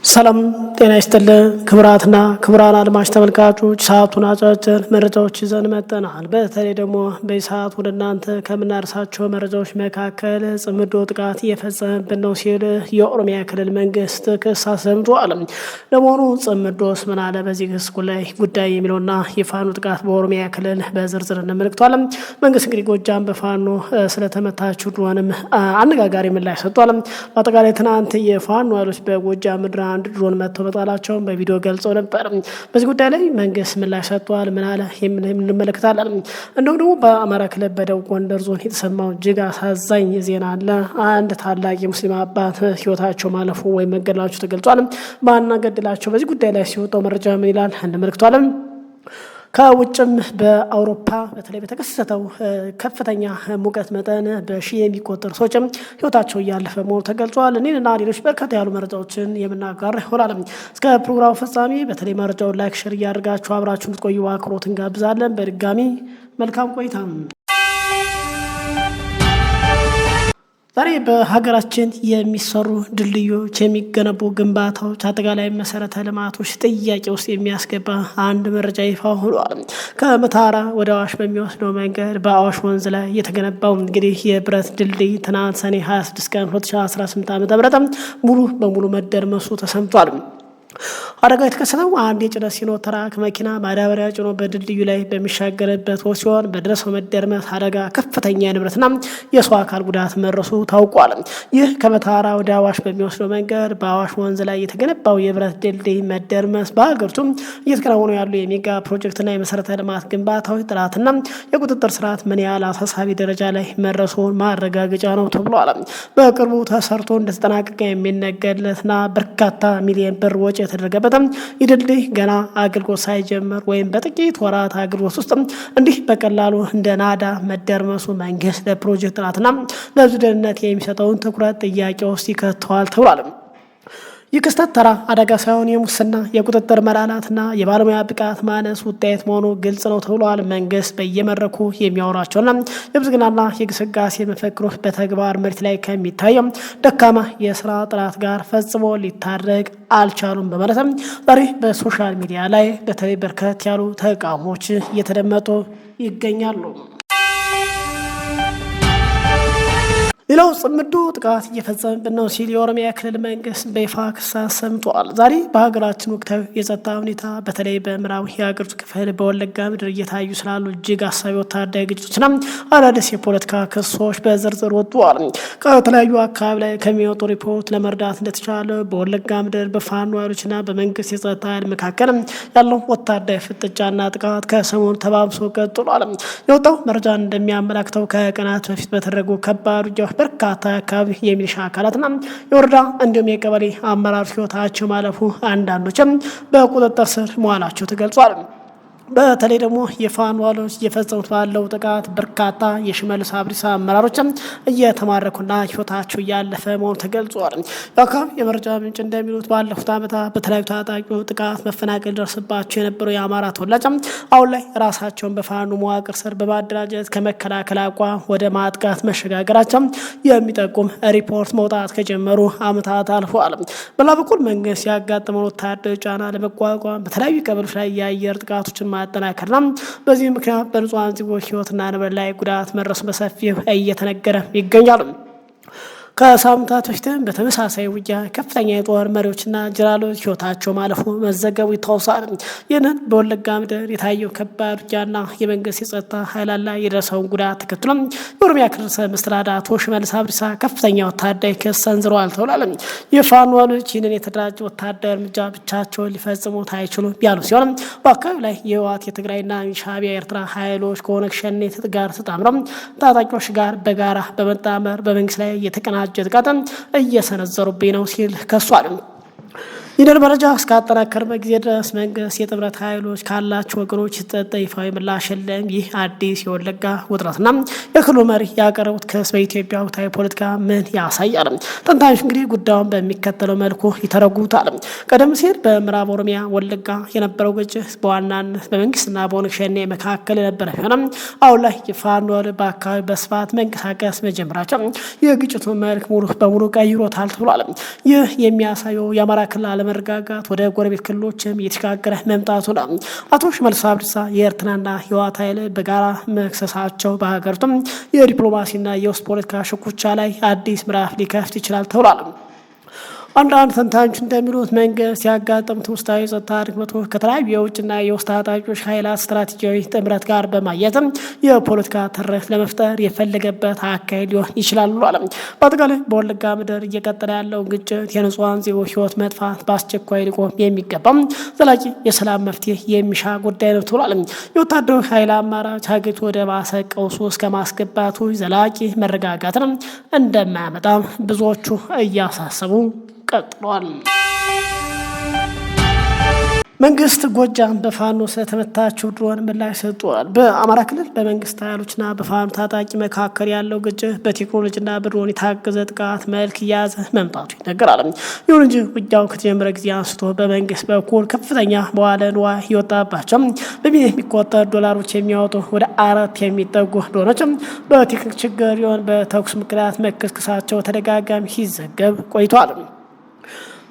ሰላም ጤና ይስጥልን ክብራትና ክብራን አድማጭ ተመልካቾች ሰዓቱን አጫጭር መረጃዎች ይዘን መጥተናል። በተለይ ደግሞ በሰዓት ወደ እናንተ ከምናርሳቸው መረጃዎች መካከል ጽምዶ ጥቃት እየፈጸመብን ነው ሲል የኦሮሚያ ክልል መንግስት ክስ አሰምቷል። ለመሆኑ ጽምዶስ ምን አለ በዚህ ክስ ጉዳይ የሚለውና የፋኖ ጥቃት በኦሮሚያ ክልል በዝርዝር እንመለከታለን። መንግስት እንግዲህ ጎጃም በፋኖ ስለተመታችው ድሮንም አነጋጋሪ ምላሽ ሰጥቷል። በአጠቃላይ ትናንት የፋኖ ኃይሎች በጎጃም ምድር አንድ ድሮን መጥተው መጣላቸውን በቪዲዮ ገልጸው ነበር። በዚህ ጉዳይ ላይ መንግስት ምላሽ ሰጥቷል። ምን አለ እንመለከታለን። እንደውም ደግሞ በአማራ ክልል በደቡብ ጎንደር ዞን የተሰማው እጅግ አሳዛኝ ዜና አለ። አንድ ታላቅ የሙስሊም አባት ህይወታቸው ማለፉ ወይም መገደላቸው ተገልጿል። ማን ገደላቸው? በዚህ ጉዳይ ላይ ሲወጣው መረጃ ምን ይላል እንመለከታለን። ከውጭም በአውሮፓ በተለይ በተከሰተው ከፍተኛ ሙቀት መጠን በሺህ የሚቆጠሩ ሰዎችም ህይወታቸው እያለፈ መሆኑ ተገልጿል። እኔና ሌሎች በርካታ ያሉ መረጃዎችን የምናጋራ ይሆናል። እስከ ፕሮግራሙ ፍጻሜ በተለይ መረጃውን ላይክ፣ ሼር እያደርጋችሁ አብራችሁ እንድትቆዩ አክብሮት እንጋብዛለን። በድጋሚ መልካም ቆይታ። ዛሬ በሀገራችን የሚሰሩ ድልድዮች፣ የሚገነቡ ግንባታዎች፣ አጠቃላይ መሰረተ ልማቶች ጥያቄ ውስጥ የሚያስገባ አንድ መረጃ ይፋ ሆኗል። ከመተሃራ ወደ አዋሽ በሚወስደው መንገድ በአዋሽ ወንዝ ላይ የተገነባው እንግዲህ የብረት ድልድይ ትናንት ሰኔ 26 ቀን 2018 ዓ.ም ሙሉ በሙሉ መደርመሱ ተሰምቷል። አደጋ የተከሰተው አንድ የጭነት ሲኖትራክ መኪና ማዳበሪያ ጭኖ በድልድዩ ላይ በሚሻገርበት ወቅት ሲሆን በደረሰው መደርመስ አደጋ ከፍተኛ የንብረትና የሰው አካል ጉዳት መድረሱ ታውቋል። ይህ ከመተሃራ ወደ አዋሽ በሚወስደው መንገድ በአዋሽ ወንዝ ላይ የተገነባው የብረት ድልድይ መደርመስ በሀገሪቱ እየተከናወኑ ያሉ የሜጋ ፕሮጀክትና የመሰረተ ልማት ግንባታዎች ጥራትና የቁጥጥር ስርዓት ምን ያህል አሳሳቢ ደረጃ ላይ መድረሱን ማረጋገጫ ነው ተብሏል። በቅርቡ ተሰርቶ እንደተጠናቀቀ የሚነገርለትና በርካታ ሚሊዮን ብር ወጪ የተደረገበት ድልድይ ገና አገልግሎት ሳይጀምር ወይም በጥቂት ወራት አገልግሎት ውስጥ እንዲህ በቀላሉ እንደ ናዳ መደርመሱ መንግስት ለፕሮጀክት ጥራትና ለሕዝብ ደህንነት የሚሰጠውን ትኩረት ጥያቄ ውስጥ ይከተዋል ተብሏል። ይህ ክስተት ተራ አደጋ ሳይሆን የሙስና የቁጥጥር መላላትና የባለሙያ ብቃት ማነስ ውጤት መሆኑ ግልጽ ነው ተብሏል። መንግስት በየመድረኩ የሚያወራቸውና የብልጽግናና የግስጋሴ መፈክሮች በተግባር መሬት ላይ ከሚታየው ደካማ የስራ ጥራት ጋር ፈጽሞ ሊታረቅ አልቻሉም በማለትም ዛሬ በሶሻል ሚዲያ ላይ በተለይ በርከት ያሉ ተቃውሞች እየተደመጡ ይገኛሉ። ሌላው ጽምዶ ጥቃት እየፈጸመብን ነው ሲል የኦሮሚያ ክልል መንግስት በይፋ ክስ አሰምቷል። ዛሬ በሀገራችን ወቅታዊ የጸጥታ ሁኔታ በተለይ በምዕራብ የሀገሪቱ ክፍል በወለጋ ምድር እየታዩ ስላሉ እጅግ አሳቢ ወታደራዊ ግጭቶችና አዳዲስ የፖለቲካ ክሶች በዝርዝር ወጥተዋል። ከተለያዩ አካባቢ ላይ ከሚወጡ ሪፖርት ለመርዳት እንደተቻለ በወለጋ ምድር በፋኖ ኃይሎችና በመንግስት የጸጥታ ኃይል መካከል ያለው ወታደራዊ ፍጥጫና ጥቃት ከሰሞኑ ተባብሶ ቀጥሏል። የወጣው መረጃ እንደሚያመላክተው ከቀናት በፊት በተደረጉ ከባድ ውጊያዎች በርካታ አካባቢ የሚሊሻ አካላትና የወረዳ እንዲሁም የቀበሌ አመራሮች ህይወታቸው ማለፉ አንዳንዶችም በቁጥጥር ስር መዋላቸው ተገልጿል። በተለይ ደግሞ የፋኖ ኃይሎች እየፈጸሙት ባለው ጥቃት በርካታ የሽመልስ አብዲሳ አመራሮችም እየተማረኩና ህይወታቸው እያለፈ መሆኑ ተገልጿል። የአካባቢ የመረጃ ምንጭ እንደሚሉት ባለፉት ዓመታት በተለያዩ ታጣቂው ጥቃት መፈናቀል ደርስባቸው የነበረው የአማራ ተወላጅ አሁን ላይ ራሳቸውን በፋኖ መዋቅር ስር በማደራጀት ከመከላከል አቋም ወደ ማጥቃት መሸጋገራቸው የሚጠቁም ሪፖርት መውጣት ከጀመሩ ዓመታት አልፈዋል። በሌላ በኩል መንግስት ያጋጠመውን ወታደራዊ ጫና ለመቋቋም በተለያዩ ቀበሌዎች ላይ የአየር ጥቃቶችን ማጠናከርና በዚህ ምክንያት በንጹሃን ዜጎች ህይወትና ንብረት ላይ ጉዳት መድረሱ በሰፊው እየተነገረ ይገኛል። ከሳምንታት በፊትም በተመሳሳይ ውጊያ ከፍተኛ የጦር መሪዎችና ጀነራሎች ህይወታቸው ማለፉ መዘገቡ ይታወሳል። ይህንን በወለጋ ምድር የታየው ከባድ ውጊያና የመንግስት የጸጥታ ኃይላት ላይ የደረሰውን ጉዳት ተከትሎ የኦሮሚያ ክልል ርዕሰ መስተዳድር አቶ ሽመልስ አብዲሳ ከፍተኛ ወታደራዊ ክስ ሰንዝረዋል ተብሏል። የፋኖ ኃይሎች ይህንን የተደራጀ ወታደራዊ እርምጃ ብቻቸውን ሊፈጽሙት አይችሉም ያሉ ሲሆን በአካባቢው ላይ የህወሓት የትግራይና ሻዕቢያ የኤርትራ ኃይሎች ከኦነግ ሸኔ ጋር ተጣምረው ታጣቂዎች ጋር በጋራ በመጣመር በመንግስት ላይ የተቀናጀ ጥቃትን እየሰነዘሩብኝ ነው ሲል ከሷል። ይህንን መረጃ እስካጠናከርበት ጊዜ ድረስ መንግስት የጥምረት ኃይሎች ካላቸው ወገኖች የተሰጠ ይፋዊ ምላሽ የለም። ይህ አዲስ የወለጋ ውጥረትና የክልሉ መሪ ያቀረቡት ክስ በኢትዮጵያ ወቅታዊ ፖለቲካ ምን ያሳያል? ተንታኞች እንግዲህ ጉዳዩን በሚከተለው መልኩ ይተረጉታል። ቀደም ሲል በምዕራብ ኦሮሚያ ወለጋ የነበረው ግጭት በዋናነት በመንግስትና በኦነግ ሸኔ መካከል የነበረ ቢሆንም አሁን ላይ የፋኖ በአካባቢ በስፋት መንቀሳቀስ መጀመራቸው የግጭቱን መልክ ሙሉ በሙሉ ቀይሮታል ተብሏል። ይህ የሚያሳየው የአማራ ክልል አለመረጋጋት ወደ ጎረቤት ክልሎችም እየተሻገረ መምጣቱ ነው። አቶ ሽመልስ አብዲሳ የኤርትራና ህወሓት ኃይል በጋራ መክሰሳቸው በሀገሪቱም የዲፕሎማሲና የውስጥ ፖለቲካ ሽኩቻ ላይ አዲስ ምዕራፍ ሊከፍት ይችላል ተብሏል። አንዳንድ ተንታኞች እንደሚሉት መንግስት ያጋጠሙት ውስጣዊ ጸጥታ ድክመቶች ከተለያዩ የውጭና የውስጥ ታጣቂዎች ኃይላት ስትራቴጂያዊ ጥምረት ጋር በማየትም የፖለቲካ ትርክት ለመፍጠር የፈለገበት አካሄድ ሊሆን ይችላል ብሏል። በአጠቃላይ በወለጋ ምድር እየቀጠለ ያለው ግጭት የንጹሃን ዜጎች ህይወት መጥፋት በአስቸኳይ ሊቆም የሚገባም ዘላቂ የሰላም መፍትሄ የሚሻ ጉዳይ ነው ተብሏል። የወታደራዊ ኃይል አማራጭ ሀገሪቱ ወደ ባሰ ቀውስ ውስጥ ከማስገባቱ ዘላቂ መረጋጋትን እንደማያመጣም ብዙዎቹ እያሳሰቡ ቀጥሏል። መንግስት ጎጃም በፋኖ ስለተመታችው ድሮን ምላሽ ሰጥቷል። በአማራ ክልል በመንግስት ኃይሎችና በፋኖ ታጣቂ መካከል ያለው ግጭት በቴክኖሎጂና በድሮን የታገዘ ጥቃት መልክ እየያዘ መምጣቱ ይነገራል። ይሁን እንጂ ውጊያው ከተጀመረ ጊዜ አንስቶ በመንግስት በኩል ከፍተኛ መዋለ ንዋይ የወጣባቸው በሚሊዮን የሚቆጠሩ ዶላሮች የሚያወጡ ወደ 4 የሚጠጉ ድሮኖች በቴክኒክ ችግር ይሆን በተኩስ ምክንያት መከስከሳቸው ተደጋጋሚ ሲዘገብ ቆይቷል።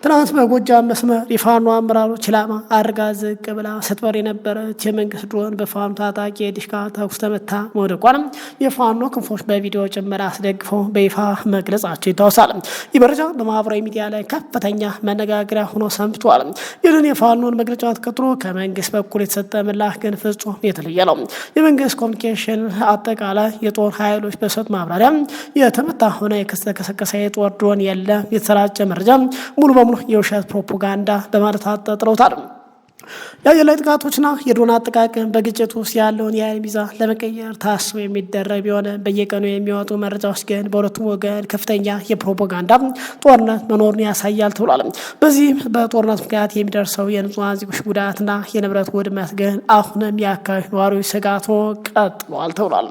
ትናንት በጎጃም መስመር የፋኖ አመራሮች ኢላማ አድርጋ ዝቅ ብላ ስትበር የነበረች የመንግስት ድሮን በፋኖ ታጣቂ የዲሽቃ ተኩስ ተመታ መውደቋንም የፋኖ ክንፎች በቪዲዮ ጭምር አስደግፈው በይፋ መግለጻቸው ይታወሳል። ይህ መረጃ በማህበራዊ ሚዲያ ላይ ከፍተኛ መነጋገሪያ ሆኖ ሰንብቷል። ይህንን የፋኖን መግለጫ ተከትሎ ከመንግስት በኩል የተሰጠ ምላሽ ግን ፍጹም የተለየ ነው። የመንግስት ኮሚኒኬሽን አጠቃላይ የጦር ኃይሎች በሰጡት ማብራሪያ የተመታ ሆነ የተከሰከሰ የጦር ድሮን የለም፣ የተሰራጨ መረጃ ሙሉ የውሸት ፕሮፓጋንዳ በማለት አጣጥለውታል። የአየር ላይ ጥቃቶችና የድሮን አጠቃቀም በግጭት ውስጥ ያለውን የኃይል ሚዛን ለመቀየር ታስቦ የሚደረግ ቢሆን በየቀኑ የሚወጡ መረጃዎች ግን በሁለቱም ወገን ከፍተኛ የፕሮፓጋንዳ ጦርነት መኖሩን ያሳያል ተብሏል። በዚህም በጦርነት ምክንያት የሚደርሰው የንጹሃን ዜጎች ጉዳትና የንብረት ውድመት ግን አሁንም የአካባቢ ነዋሪዎች ስጋት ሆኖ ቀጥሏል ተብሏል።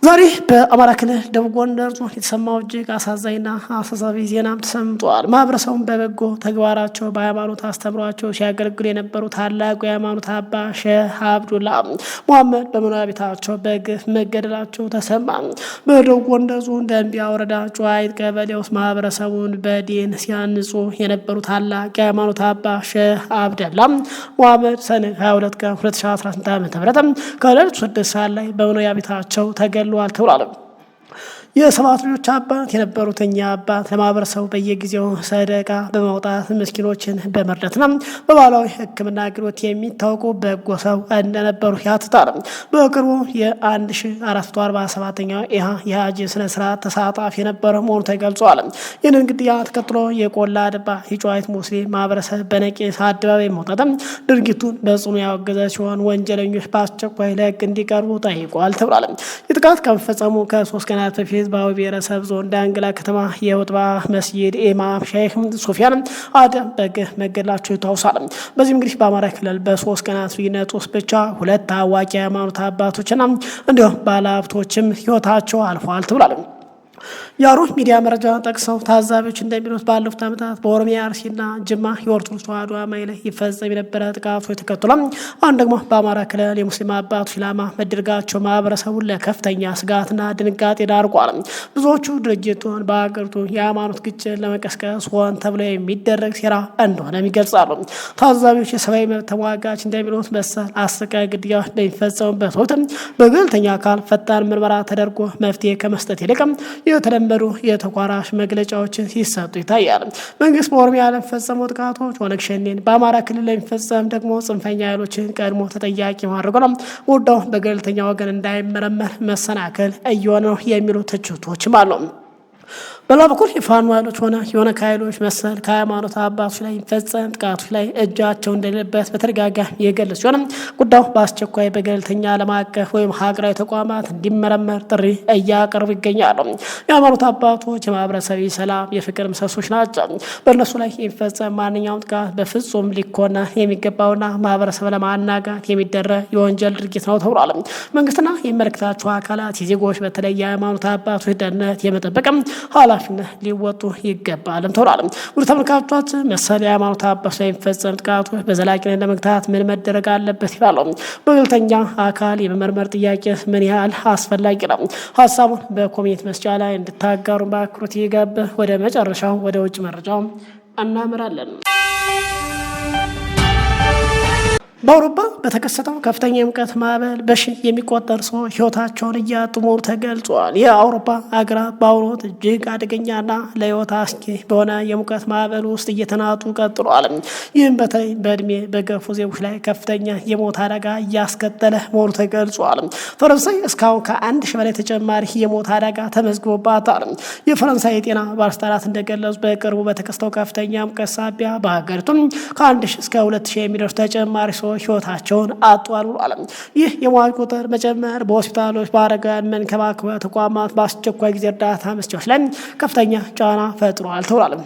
ዛሬ በአማራ ክልል ደቡብ ጎንደር ዞን የተሰማው እጅግ አሳዛኝና አሳሳቢ ዜናም ተሰምጧል። ማህበረሰቡን በበጎ ተግባራቸው በሃይማኖት አስተምሯቸው ሲያገለግሉ የነበሩ ታላቁ የሃይማኖት አባ ሼህ አብዱላ ሙሐመድ በመኖሪያ ቤታቸው በግፍ መገደላቸው ተሰማ። በደቡብ ጎንደር ዞን ደንቢያ ወረዳ ጨዋይት ቀበሌ ውስጥ ማህበረሰቡን በዲን ሲያንጹ የነበሩ ታላቅ የሃይማኖት አባ ሼህ አብዱላ ሙሐመድ ሰኔ 22 ቀን 2018 ዓ.ም ከሌሊቱ 6 ሰዓት ላይ በመኖሪያ ቤታቸው ተገድለዋል ተብሏል። የሰባት ልጆች አባት የነበሩት እኛ አባት ለማህበረሰቡ በየጊዜው ሰደቃ በማውጣት ምስኪኖችን በመርዳትና በባህላዊ ሕክምና አገልግሎት የሚታወቁ በጎ ሰው እንደነበሩ ያትታል። በቅርቡ የ1447ኛው የሀጅ ስነ ስርዓት ተሳታፊ የነበረ መሆኑ ተገልጿል። ይህንን ግድያ ተከትሎ የቆላ ድባ የጨዋይት ሙስሊም ማህበረሰብ በነቂስ አደባባይ መውጣት ድርጊቱን በጽኑ ያወገዘ ሲሆን ወንጀለኞች በአስቸኳይ ለህግ እንዲቀርቡ ጠይቋል ተብሏል። የጥቃት ከመፈጸሙ ከ3 ቀናት በፊት በአዊ ብሔረሰብ ዞን ዳንግላ ከተማ የውጥባ መስጊድ ኢማም ሼህ ሶፊያን አደም በግፍ መገደላቸው ይታወሳል። በዚህም እንግዲህ በአማራ ክልል በ3 ቀናት ልዩነት ውስጥ ብቻ 2 ታዋቂ ሃይማኖት አባቶችና እንዲሁም ባለሀብቶችም ህይወታቸው አልፏል ተብሏል። የአሮት ሚዲያ መረጃ ጠቅሰው ታዛቢዎች እንደሚሉት ባለፉት ዓመታት በኦሮሚያ አርሲና ጅማ የኦርቶዶክስ ተዋሕዶ አማኝ ላይ ይፈጸም የነበረ ጥቃቶች ተከትሎ አሁን ደግሞ በአማራ ክልል የሙስሊም አባቶች ኢላማ መደረጋቸው ማህበረሰቡን ለከፍተኛ ስጋትና ድንጋጤ ዳርጓል። ብዙዎቹ ድርጅቱን በሀገሪቱ የሃይማኖት ግጭት ለመቀስቀስ ሆን ተብሎ የሚደረግ ሴራ እንደሆነም ይገልጻሉ። ታዛቢዎች የሰብአዊ መብት ተሟጋች እንደሚሉት መሰል አሰቃቂ ግድያዎች በሚፈጸሙበት ወቅት በገለልተኛ አካል ፈጣን ምርመራ ተደርጎ መፍትሄ ከመስጠት ይልቅ የተለመዱ የተቋራሽ መግለጫዎችን ሲሰጡ ይታያል። መንግስት በኦሮሚያ ለሚፈጸሙ ጥቃቶች ኦነግ ሸኔን፣ በአማራ ክልል ለሚፈጸም ደግሞ ጽንፈኛ ኃይሎችን ቀድሞ ተጠያቂ ማድረጉ ነው ጉዳዩ በገለልተኛ ወገን እንዳይመረመር መሰናከል እየሆነ ነው የሚሉ ትችቶችም አሉ። በሌላ በኩል የፋኖ ኃይሎች ሆነ የሆነ ኃይሎች መሰል ከሃይማኖት አባቶች ላይ የሚፈጸም ጥቃቶች ላይ እጃቸው እንደሌለበት በተደጋጋሚ የገለጹ ሲሆን ጉዳዩ በአስቸኳይ በገለልተኛ ዓለም አቀፍ ወይም ሀገራዊ ተቋማት እንዲመረመር ጥሪ እያቀረቡ ይገኛሉ። የሃይማኖት አባቶች የማህበረሰብ ሰላም የፍቅር ምሰሶች ናቸው። በእነሱ ላይ የሚፈጸም ማንኛውም ጥቃት በፍጹም ሊኮነን የሚገባውና ማህበረሰብ ለማናጋት የሚደረግ የወንጀል ድርጊት ነው ተብሏል። መንግስትና የሚመለከታቸው አካላት የዜጎች በተለይ የሃይማኖት አባቶች ደህንነት የመጠበቅም ኃላፊነት ሊወጡ ይገባልም ተብሏል። ወደ ተመልካቾቻችን መሰል የሃይማኖት አባቶች ላይ የሚፈጸም ጥቃቶች በዘላቂነት ለመግታት ምን መደረግ አለበት ይላሉ። በገለልተኛ አካል የመመርመር ጥያቄ ምን ያህል አስፈላጊ ነው? ሀሳቡን በኮሜንት መስጫ ላይ እንድታጋሩ በአክብሮት እየጋበዝን ወደ መጨረሻው ወደ ውጭ መረጃው እናምራለን። በአውሮፓ በተከሰተው ከፍተኛ የሙቀት ማዕበል በሺህ የሚቆጠሩ ሰዎች ህይወታቸውን እያጡ መሆኑ ተገልጿል። የአውሮፓ ሀገራት በአሁኑ ወቅት እጅግ አደገኛና ለህይወት አስጊ በሆነ የሙቀት ማዕበል ውስጥ እየተናጡ ቀጥሏል። ይህም በተለይ በእድሜ በገፉ ዜጎች ላይ ከፍተኛ የሞት አደጋ እያስከተለ መሆኑ ተገልጿል። ፈረንሳይ እስካሁን ከ1000 በላይ ተጨማሪ የሞት አደጋ ተመዝግቦባታል። የፈረንሳይ የጤና ባለስልጣናት እንደገለጹ በቅርቡ በተከሰተው ከፍተኛ ሙቀት ሳቢያ በሀገሪቱ ከ1000 እስከ 2000 የሚደርሱ ተጨማሪ ሰዎች ህይወታቸውን አጧል ብሏል። ይህ የሟች ቁጥር መጨመር በሆስፒታሎች፣ በአረጋውያን መንከባከቢያ ተቋማት፣ በአስቸኳይ ጊዜ እርዳታ መስጫዎች ላይ ከፍተኛ ጫና ፈጥሯል ተብሏል።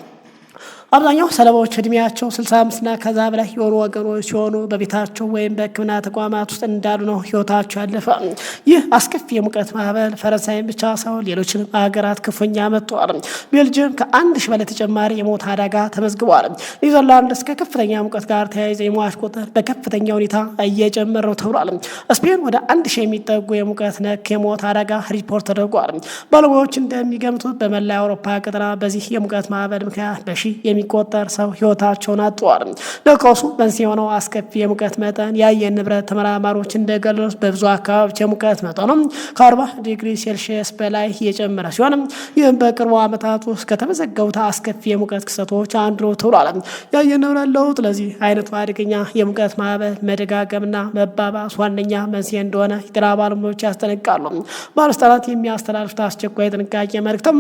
አብዛኛው ሰለባዎች እድሜያቸው 65ና ከዛ በላይ የሆኑ ወገኖች ሲሆኑ በቤታቸው ወይም በሕክምና ተቋማት ውስጥ እንዳሉ ነው ህይወታቸው ያለፈ። ይህ አስከፊ የሙቀት ማዕበል ፈረንሳይን ብቻ ሳይሆን ሌሎችንም ሀገራት ክፉኛ መጥቷል። ቤልጅየም ከ1000 በላይ ተጨማሪ የሞት አደጋ ተመዝግቧል። ኔዘርላንድ እስከ ከፍተኛ ሙቀት ጋር ተያይዘ የሟች ቁጥር በከፍተኛ ሁኔታ እየጨመረ ነው ተብሏል። ስፔን ወደ 1000 የሚጠጉ የሙቀት ነክ የሞት አደጋ ሪፖርት ተደርጓል። ባለሙያዎች እንደሚገምቱት በመላ የአውሮፓ ቀጠና በዚህ የሙቀት ማዕበል ምክንያት በሺህ የሚቆጠር ሰው ህይወታቸውን አጥተዋል። ለቀውሱ መንስኤ የሆነው አስከፊ የሙቀት መጠን የአየር ንብረት ተመራማሪዎች እንደገለጹት በብዙ አካባቢዎች የሙቀት መጠኑ ከ40 ዲግሪ ሴልሺየስ በላይ የጨመረ ሲሆን ይህም በቅርቡ ዓመታት ውስጥ ከተመዘገቡት አስከፊ የሙቀት ክስተቶች አንዱ ነው ተብሏል። የአየር ንብረት ለውጥ ለዚህ አይነቱ አደገኛ የሙቀት ማዕበል መደጋገምና መባባስ ዋነኛ መንስኤ እንደሆነ የጤና ባለሙያዎች ያስጠነቅቃሉ። ባለስልጣናት የሚያስተላልፉት አስቸኳይ ጥንቃቄ መልእክትም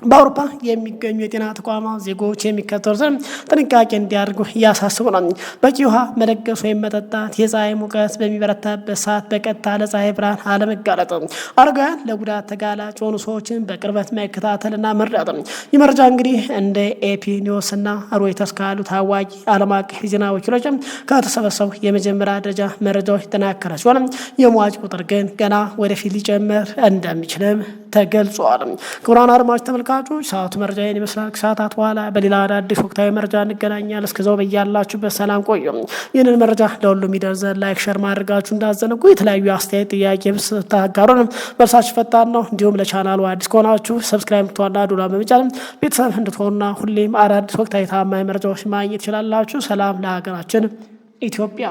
በአውሮፓ የሚገኙ የጤና ተቋማት ዜጎች የሚከተሉትን ጥንቃቄ እንዲያደርጉ እያሳስቡ ነው። በቂ ውሃ መለገስ ወይም መጠጣት፣ የፀሐይ ሙቀት በሚበረታበት ሰዓት በቀጥታ ለፀሐይ ብርሃን አለመጋለጥ፣ አረጋውያን ለጉዳት ተጋላጭ የሆኑ ሰዎችን በቅርበት መከታተልና መርዳት። ይህ መረጃ እንግዲህ እንደ ኤፒ ኒውስ እና ሮይተርስ ካሉ ታዋቂ ዓለም አቀፍ የዜና ወኪሎች ከተሰበሰቡ የመጀመሪያ ደረጃ መረጃዎች የተጠናከረ ሲሆን የሟች ቁጥር ግን ገና ወደፊት ሊጨምር እንደሚችልም ተገልጿል። ክቡራን አድማጭ ተመልካቾች ሰዓቱ መረጃ ይመስላል። ከሰዓታት በኋላ በሌላ አዳዲስ ወቅታዊ መረጃ እንገናኛለን። እስከዛው በያላችሁበት ሰላም ቆዩ። ይህንን መረጃ ለሁሉም ይደርስ ዘንድ ላይክ፣ ሸር ማድረጋችሁ እንዳዘነጉ። የተለያዩ አስተያየት ጥያቄ ብታጋሩን መልሳችሁ ፈጣን ነው። እንዲሁም ለቻናሉ አዲስ ከሆናችሁ ሰብስክራይብ ምትዋና ዶላ በመጫን ቤተሰብ እንድትሆኑና ሁሌም አዳዲስ ወቅታዊ ታማኝ መረጃዎች ማግኘት ትችላላችሁ። ሰላም ለሀገራችን ኢትዮጵያ።